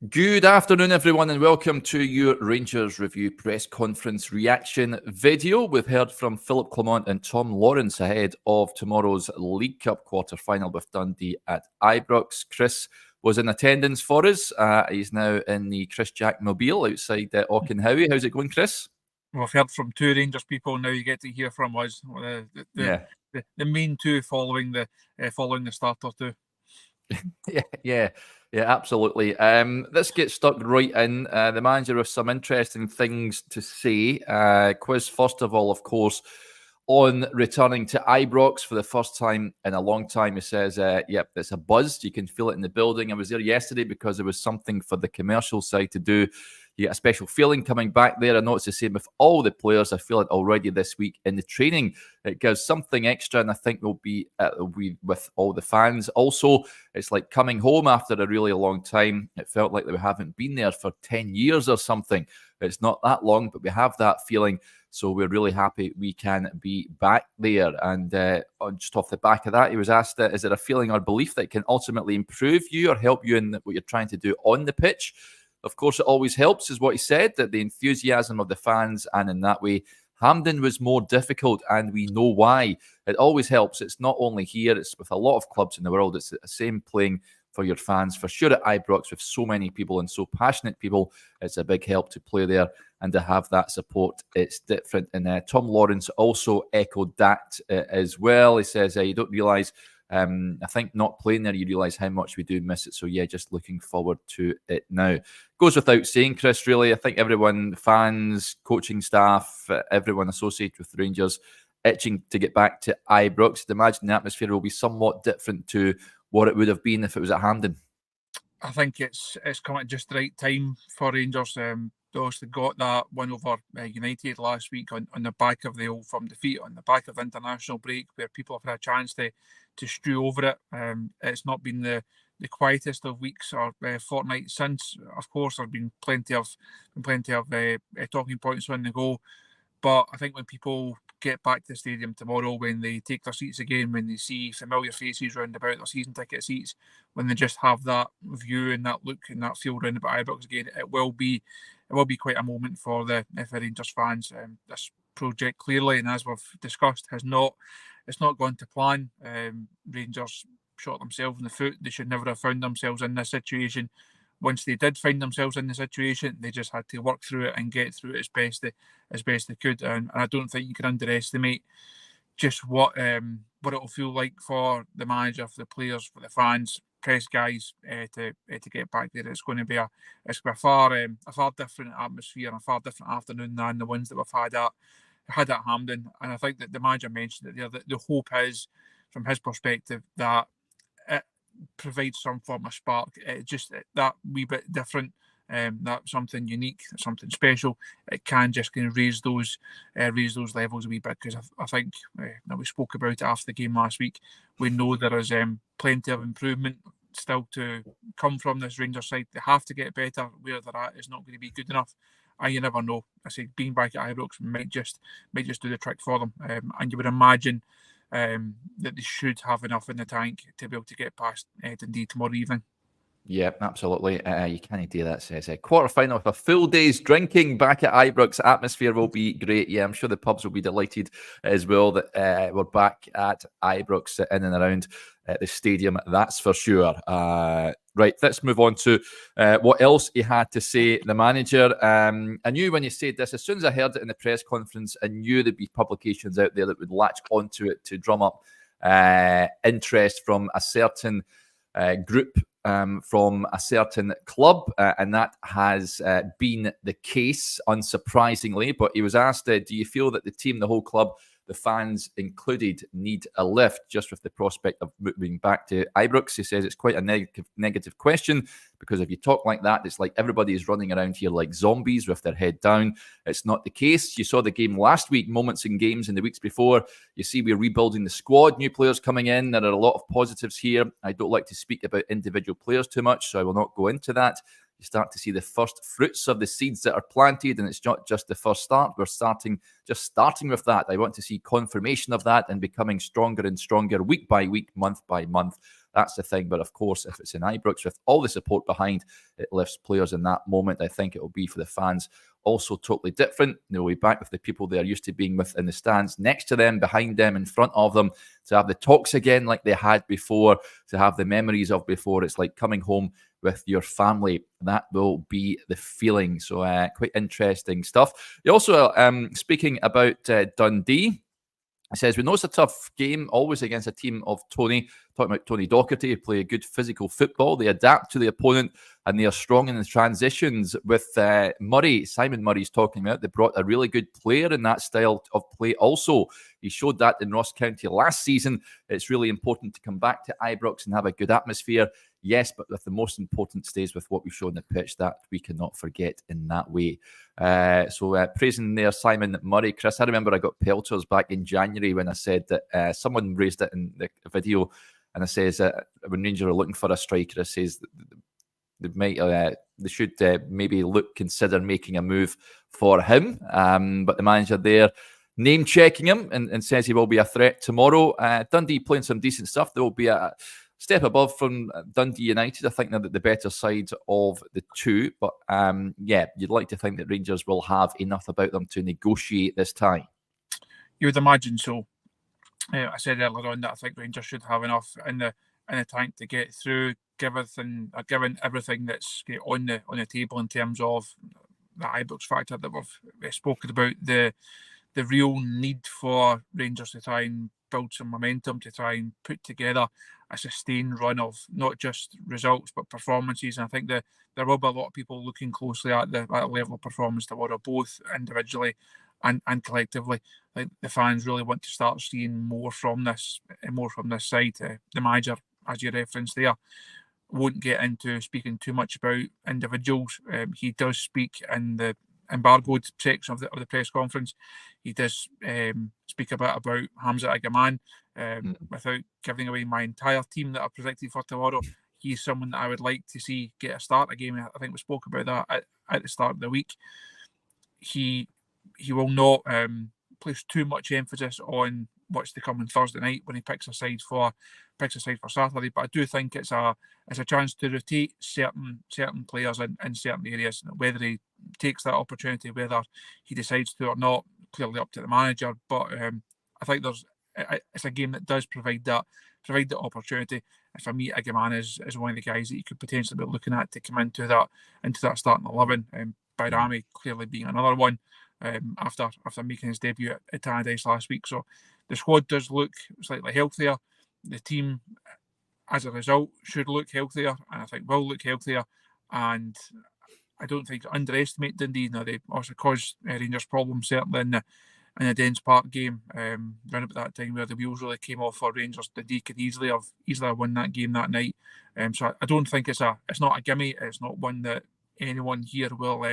Good afternoon, everyone, and welcome to your Rangers Review press conference reaction video. We've heard from Philippe, Clement and Tom Lawrence ahead of tomorrow's League Cup quarter-final with Dundee at Ibrox. Chris was in attendance for us. He's now in the Chris Jack Mobile outside Auchenhowie. How's it going, Chris? Well, I've heard from two Rangers people. Now you get to hear from us. The main two following the starter too. Yeah, absolutely. Let's get stuck right in. The manager with some interesting things to say. Quiz, first of all, of course, on returning to Ibrox for the first time in a long time. He says, yep, it's a buzz. You can feel it in the building. I was there yesterday because there was something for the commercial side to do. You get a special feeling coming back there. I know it's the same with all the players. I feel it already this week in the training. It gives something extra, and I think will be with all the fans. Also, it's like coming home after a really long time. It felt like we haven't been there for 10 years or something. It's not that long, but we have that feeling. So we're really happy we can be back there. And just off the back of that, he was asked, is there a feeling or belief that can ultimately improve you or help you in what you're trying to do on the pitch? Of course, it always helps, is what he said, that the enthusiasm of the fans, and in that way, Hampden was more difficult, and we know why. It always helps. It's not only here, it's with a lot of clubs in the world. It's the same playing for your fans. For sure at Ibrox, with so many people and so passionate people, it's a big help to play there and to have that support. It's different. And Tom Lawrence also echoed that as well. He says, you don't realise, I think not playing there, you realise how much we do miss it. So yeah, just looking forward to it now. Goes without saying, Chris, really, I think everyone, fans, coaching staff, everyone associated with the Rangers, itching to get back to Ibrox. I'd imagine the atmosphere will be somewhat different to what it would have been if it was at Hampden. I think it's come at just the right time for Rangers. Those that got that win over United last week on the back of the Old Firm defeat, on the back of the international break, where people have had a chance to stew over it. It's not been the quietest of weeks or fortnight since. Of course, there have been plenty of talking points on the go. But I think when people get back to the stadium tomorrow, when they take their seats again, when they see familiar faces round about their season ticket seats, when they just have that view and that look and that feel round about Ibrox again, it will be quite a moment for the Rangers fans. This project clearly, and as we've discussed, it's not gone to plan. Rangers shot themselves in the foot. They should never have found themselves in this situation. Once they did find themselves in the situation, they just had to work through it and get through it as best they could. And I don't think you can underestimate just what it will feel like for the manager, for the players, for the fans, press guys to get back there. It's going to be a far different atmosphere and a far different afternoon than the ones that we've had at Hampden. And I think that the manager mentioned it there, that the hope is, from his perspective, that it provides some form of spark. Just that wee bit different, that's something unique, something special. It can just kind of raise those levels a wee bit, because I think we spoke about it after the game last week. We know there is plenty of improvement still to come from this Rangers side. They have to get better. Where they're at is not going to be good enough, and you never know. I say being back at Ibrox might just do the trick for them, and you would imagine that they should have enough in the tank to be able to get past Dundee tomorrow evening. Yeah, absolutely. You can't do that, says quarter-final with a full day's drinking back at Ibrox. Atmosphere will be great. Yeah, I'm sure the pubs will be delighted as well that we're back at Ibrox, in and around the stadium, that's for sure. Right, let's move on to what else he had to say, the manager. I knew when he said this, as soon as I heard it in the press conference, I knew there'd be publications out there that would latch onto it to drum up interest from a certain group, from a certain club, and that has been the case, unsurprisingly. But he was asked, do you feel that the team, the whole club, the fans included, need a lift just with the prospect of moving back to Ibrox? He says it's quite a negative question, because if you talk like that, it's like everybody is running around here like zombies with their head down. It's not the case. You saw the game last week, moments in games in the weeks before. You see we're rebuilding the squad, new players coming in. There are a lot of positives here. I don't like to speak about individual players too much, so I will not go into that. You start to see the first fruits of the seeds that are planted, and it's not just the first start. We're starting with that. I want to see confirmation of that and becoming stronger and stronger week by week, month by month. That's the thing. But of course, if it's in Ibrox with all the support behind, it lifts players in that moment. I think it will be for the fans also totally different. They'll be back with the people they are used to being with in the stands, next to them, behind them, in front of them, to have the talks again like they had before, to have the memories of before. It's like coming home with your family. That will be the feeling. So quite interesting stuff. You also, speaking about Dundee, it says, we know it's a tough game, always against a team of Tony. Talking about Tony Docherty, who play a good physical football. They adapt to the opponent and they are strong in the transitions. With Murray, Simon Murray's talking about, they brought a really good player in that style of play also. He showed that in Ross County last season. It's really important to come back to Ibrox and have a good atmosphere. Yes, but with the most important stays with what we've shown the pitch, that we cannot forget in that way. So praising there Simon Murray. Chris, I remember I got pelters back in January when I said that someone raised it in the video, and it says when Rangers are looking for a striker, it says they should maybe consider making a move for him. But the manager there name checking him and says he will be a threat tomorrow. Dundee playing some decent stuff. There will be a step above from Dundee United. I think they're the better side of the two. But you'd like to think that Rangers will have enough about them to negotiate this tie. You would imagine so. I said earlier on that I think Rangers should have enough in the tank to get through, given everything that's on the table in terms of the Ibrox factor that we've spoken about, the real need for Rangers to try and build some momentum, to try and put together a sustained run of not just results but performances. And I think that there will be a lot of people looking closely at the level of performance tomorrow, both individually and collectively. Like, the fans really want to start seeing more from this side. The manager, as you referenced there, won't get into speaking too much about individuals. He does speak in the embargoed section of the press conference. He does speak a bit about Hamza Igamane. Without giving away my entire team that I've predicted for tomorrow, he's someone that I would like to see get a start again. I think we spoke about that at the start of the week. He will not place too much emphasis on what's to come on Thursday night when he picks a side for Saturday. But I do think it's a chance to rotate certain players in certain areas. Whether he takes that opportunity, whether he decides to or not, clearly up to the manager. But I think it's a game that does provide that opportunity. And for me, Igamane is one of the guys that you could potentially be looking at to come into that starting 11. Bayrami clearly being another one after making his debut at Tannadice last week. So the squad does look slightly healthier. The team, as a result, should look healthier, and I think will look healthier. And I don't think to underestimate Dundee. Now, they also caused Rangers problems, certainly in the Dens Park game around about that time where the wheels really came off for Rangers. Dundee could easily have won that game that night. So I don't think it's not a gimme. It's not one that anyone here will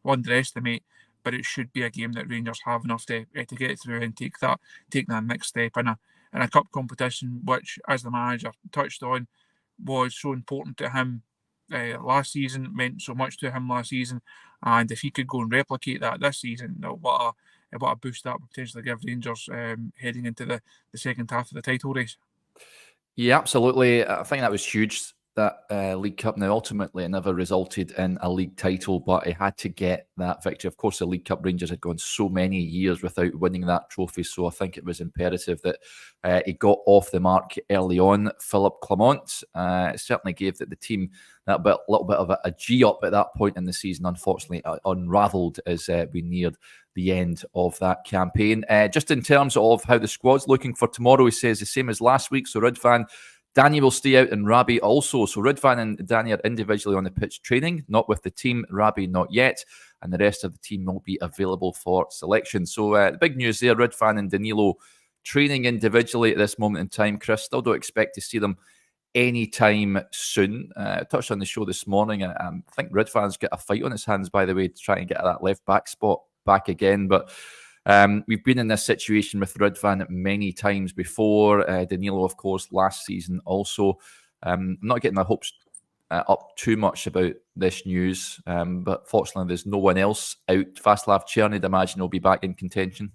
underestimate. But it should be a game that Rangers have enough to get through and take that next step in a cup competition, which, as the manager touched on, was so important to him last season, meant so much to him last season. And if he could go and replicate that this season, what a boost that would potentially give Rangers heading into the second half of the title race. Yeah, absolutely. I think that was huge, that League Cup. Now, ultimately, it never resulted in a league title, but it had to get that victory. Of course, the League Cup Rangers had gone so many years without winning that trophy, so I think it was imperative that he got off the mark early on. Philippe Clement certainly gave the team that little bit of a G up at that point in the season. Unfortunately, unravelled as we neared the end of that campaign. Just in terms of how the squad's looking for tomorrow, he says the same as last week. So Ridvan, Danny will stay out and Rabi also. So Ridvan and Danny are individually on the pitch training, not with the team. Rabi not yet. And the rest of the team will be available for selection. So the big news there, Ridvan and Danilo training individually at this moment in time. Chris, still don't expect to see them anytime soon. I touched on the show this morning. I think Ridvan's got a fight on his hands, by the way, to try and get that left back spot back again. But we've been in this situation with Ridvan many times before. Danilo, of course, last season also. I'm not getting my hopes up too much about this news, but fortunately there's no one else out. Václav Černý, I'd imagine, will be back in contention.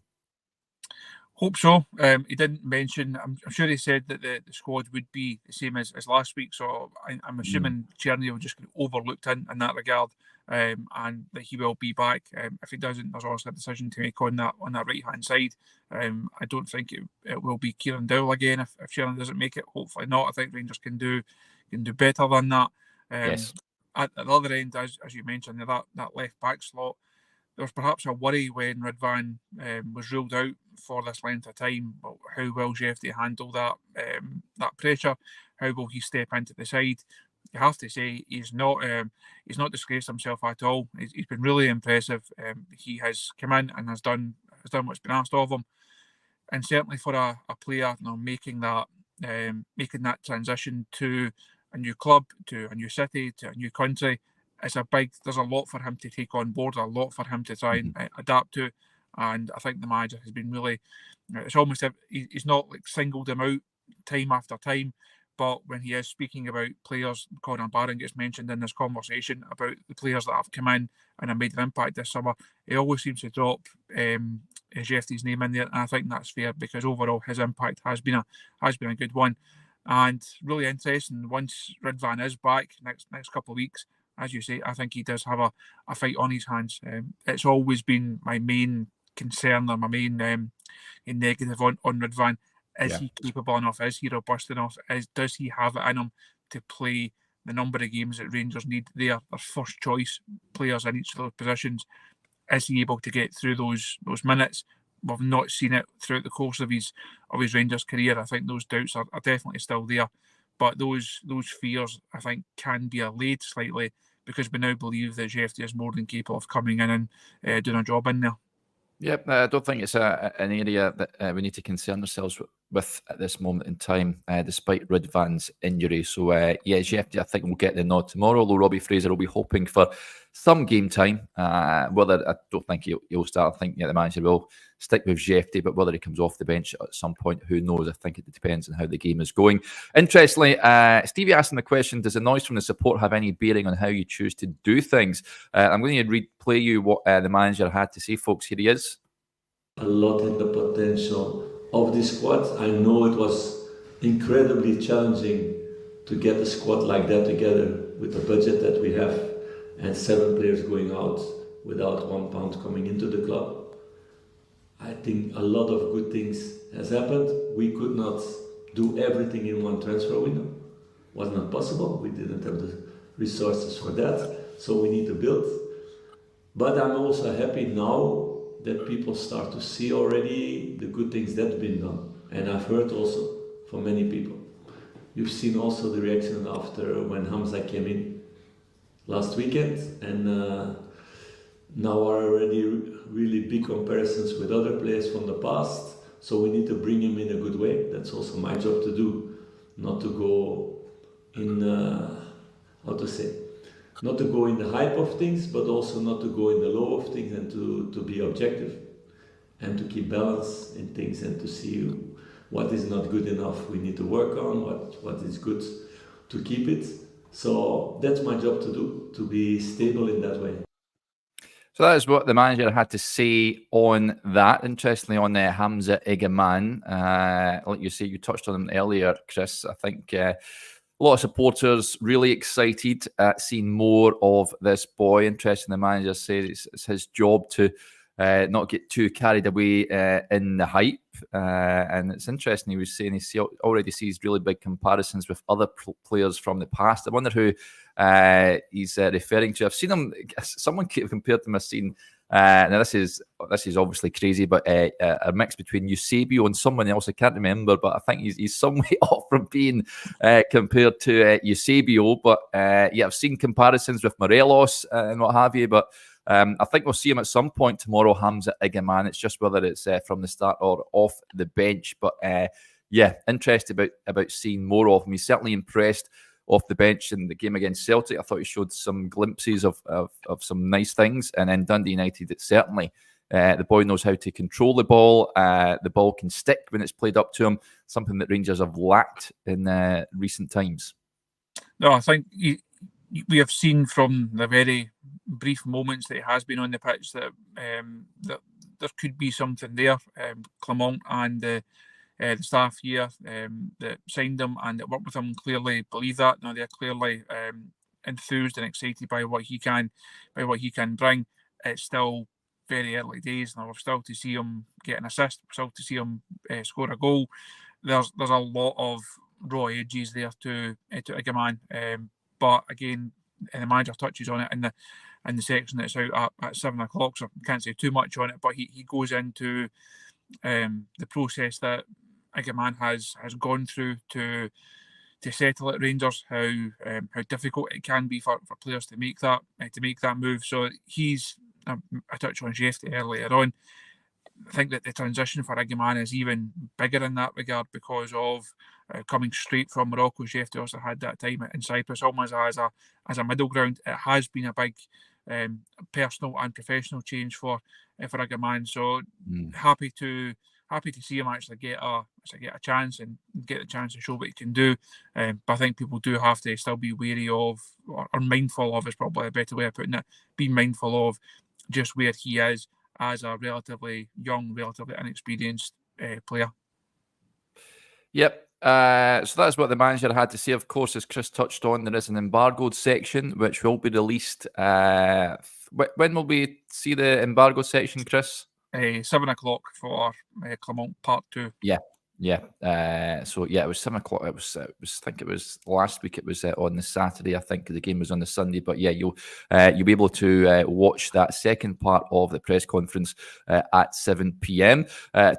Hope so. He didn't mention. I'm sure he said that the squad would be the same as last week. So I'm assuming Cherny will just get overlooked in that regard, and that he will be back. If he doesn't, there's also a decision to make on that right hand side. I don't think it will be Kieran Dowell again if Cherny doesn't make it. Hopefully not. I think Rangers can do better than that. Yes. At the other end, as you mentioned, that left back slot. There was perhaps a worry when Ridvan was ruled out for this length of time. But how will Jeffrey handle that pressure? How will he step into the side? You have to say he's not disgraced himself at all. He's been really impressive. He has come in and has done what's been asked of him, and certainly for a player, making that transition to a new club, to a new city, to a new country. There's a lot for him to take on board, a lot for him to try and adapt to. And I think the manager has been really, it's almost, he's not like singled him out time after time. But when he is speaking about players, Conor Barron gets mentioned in this conversation about the players that have come in and have made an impact this summer, he always seems to drop Jeffrey's name in there. And I think that's fair because overall his impact has been a good one. And really interesting, once Ridvan is back next couple of weeks, as you say, I think he does have a fight on his hands. It's always been my main concern or my main negative on Ridvan. Is he capable enough? Is he robust enough? Does he have it in him to play the number of games that Rangers need? Their first choice players in each of those positions. Is he able to get through those minutes? We've not seen it throughout the course of his Rangers career. I think those doubts are definitely still there. But those fears, I think, can be allayed slightly because we now believe that Jeffrey is more than capable of coming in and doing a job in there. Yep, I don't think it's an area that we need to concern ourselves with at this moment in time, despite Ridvan's injury. So, Jeffrey, I think, will get the nod tomorrow, although Robbie Fraser will be hoping for some game time. Whether I don't think he'll start. I think the manager will stick with Jeffrey, but whether he comes off the bench at some point, who knows? I think it depends on how the game is going. Interestingly, Stevie asking the question, does the noise from the support have any bearing on how you choose to do things? I'm going to replay you what the manager had to say, folks. Here he is. A lot in the potential of this squad. I know it was incredibly challenging to get a squad like that together with the budget that we have and 7 players going out without £1 coming into the club. I think a lot of good things has happened. We could not do everything in one transfer window. Was not possible. We didn't have the resources for that, so we need to build. But I'm also happy now that people start to see already the good things that have been done. And I've heard also from many people. You've seen also the reaction after when Hamza came in last weekend, and now are already really big comparisons with other players from the past. So we need to bring him in a good way. That's also my job to do, not to go in, not to go in the hype of things, but also not to go in the low of things, and to be objective and to keep balance in things and to see what is not good enough we need to work on, what is good to keep it. So that's my job to do, to be stable in that way. So that is what the manager had to say on that. Interestingly, on Hamza Igamane, like you say, you touched on him earlier, Chris. I think a lot of supporters really excited at seeing more of this boy. Interesting, the manager said it's his job to not get too carried away in the hype. And it's interesting, he was saying he already sees really big comparisons with other players from the past. I wonder who he's referring to. I've seen him, someone compared him, I've seen, now this is obviously crazy, but a mix between Eusebio and someone else, I can't remember, but I think he's some way off from being compared to Eusebio. But I've seen comparisons with Morelos and what have you, but I think we'll see him at some point tomorrow, Hamza Igamane. It's just whether it's from the start or off the bench. But interested about seeing more of him. He's certainly impressed off the bench in the game against Celtic. I thought he showed some glimpses of some nice things. And then Dundee United, it's certainly the boy knows how to control the ball. The ball can stick when it's played up to him, something that Rangers have lacked in recent times. No, I think we have seen from the very brief moments that he has been on the pitch that there could be something there. Clement and the staff here that signed him and that worked with him clearly believe that. Now they're clearly enthused and excited by what he can bring. It's still very early days. Now we're still to see him get an assist. We're still to see him score a goal. There's a lot of raw edges there to Igamane. But again, the manager touches on it in the section that's out at 7 o'clock, so I can't say too much on it, but he goes into the process that Igamane has gone through to settle at Rangers, how difficult it can be for players to make that move. So I touched on Jefte earlier on. I think that the transition for Igamane is even bigger in that regard because of coming straight from Morocco. Jefte also had that time in Cyprus almost as a middle ground. It has been a big personal and professional change for Igamane. So happy to see him actually get a chance and get the chance to show what he can do. But I think people do have to still be wary of, or mindful of, is probably a better way of putting it, be mindful of just where he is as a relatively young, relatively inexperienced player. Yep. So that's what the manager had to say. Of course, as Chris touched on, there is an embargoed section which will be released. When will we see the embargoed section, Chris? 7 o'clock for Clement Part 2. So it was 7 o'clock. It was I think it was last week. It was on the Saturday. I think the game was on the Sunday. But yeah, you'll be able to watch that second part of the press conference at 7 p.m.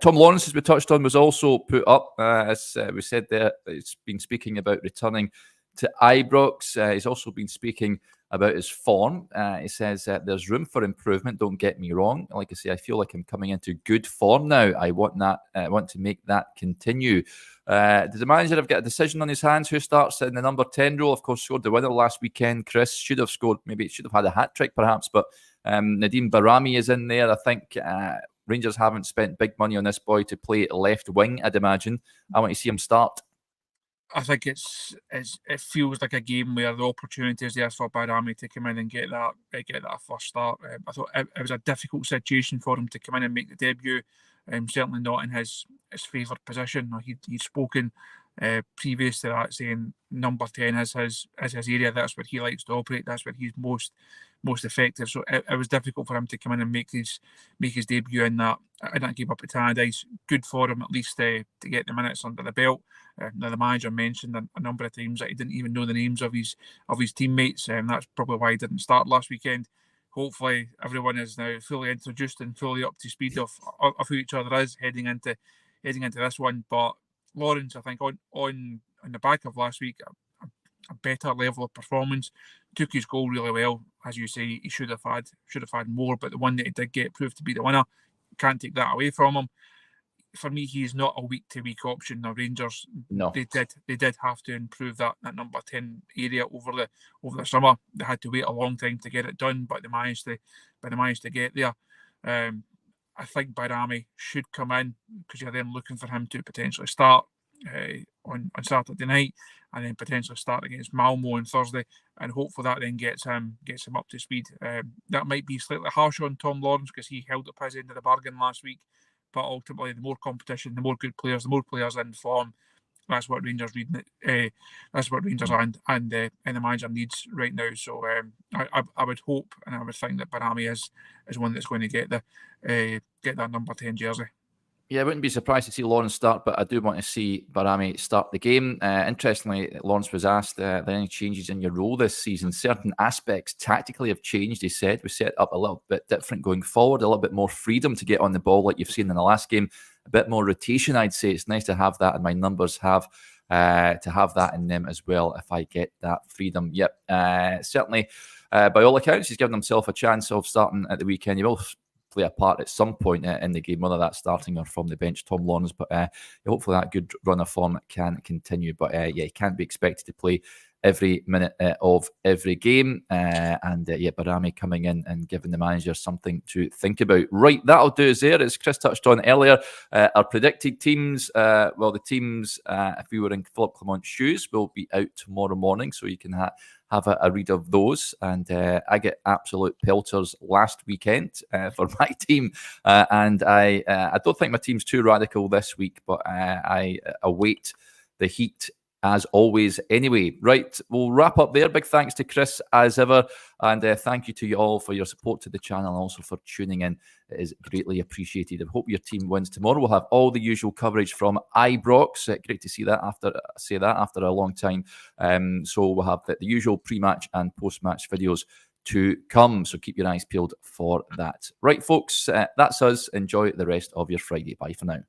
Tom Lawrence, as we touched on, was also put up. As we said there, he's been speaking about returning to Ibrox. He's also been speaking about his form. He says there's room for improvement. Don't get me wrong. Like I say, I feel like I'm coming into good form now. I want that. I want to make that continue. Does the manager have got a decision on his hands? Who starts in the number 10 role? Of course, scored the winner last weekend. Chris should have scored. Maybe should have had a hat trick, perhaps. But Nadim Barami is in there. I think Rangers haven't spent big money on this boy to play left wing. I'd imagine. I want to see him start. I think it feels like a game where the opportunity is there for Barami to come in and get that first start. I thought it was a difficult situation for him to come in and make the debut. Certainly not in his favoured position. He'd spoken previous to that, saying number 10 is his area. That's where he likes to operate. That's where he's most effective. So it was difficult for him to come in and make his debut in that game up at Tannadice. Good for him at least to get the minutes under the belt. Now the manager mentioned a number of times that he didn't even know the names of his teammates. That's probably why he didn't start last weekend. Hopefully everyone is now fully introduced and fully up to speed of who each other is heading into this one. But Lawrence, I think on the back of last week, a better level of performance, took his goal really well. As you say, he should have had more, but the one that he did get proved to be the winner. Can't take that away from him. For me, he's not a week-to-week option. The Rangers, no, they did have to improve that number 10 area over the summer. They had to wait a long time to get it done, but they managed to get there. I think Barami should come in because you're then looking for him to potentially start on Saturday night and then potentially start against Malmo on Thursday, and hopefully that then gets him up to speed. That might be slightly harsh on Tom Lawrence because he held up his end of the bargain last week, but ultimately the more competition, the more good players, the more players in form, that's what Rangers need. That's what Rangers and the manager needs right now. So I would hope and I would think that Barami is one that's going to get that number 10 jersey. Yeah, I wouldn't be surprised to see Lawrence start, but I do want to see Barami start the game. Interestingly, Lawrence was asked, are there any changes in your role this season? Certain aspects tactically have changed, he said. We set up a little bit different going forward, a little bit more freedom to get on the ball like you've seen in the last game, a bit more rotation, I'd say. It's nice to have that, and my numbers have to have that in them as well if I get that freedom. Yep, certainly, by all accounts, he's given himself a chance of starting at the weekend. He will play a part at some point in the game, whether that's starting or from the bench, Tom Lawrence. But hopefully that good run of form can continue. But he can't be expected to play every minute of every game. Barami coming in and giving the manager something to think about. Right, that'll do us there. As Chris touched on earlier, our predicted teams, the teams, if we were in Philippe Clement's shoes, will be out tomorrow morning, so you can have a read of those. And I get absolute pelters last weekend for my team, and I don't think my team's too radical this week, but I await the heat as always. Anyway, right, we'll wrap up there. Big thanks to Chris as ever, and thank you to you all for your support to the channel and also for tuning in. It is greatly appreciated. I hope your team wins tomorrow. We'll have all the usual coverage from Ibrox. Great to see that after a long time. So we'll have the usual pre-match and post-match videos to come, so keep your eyes peeled for that. Right, folks, that's us. Enjoy the rest of your Friday. Bye for now.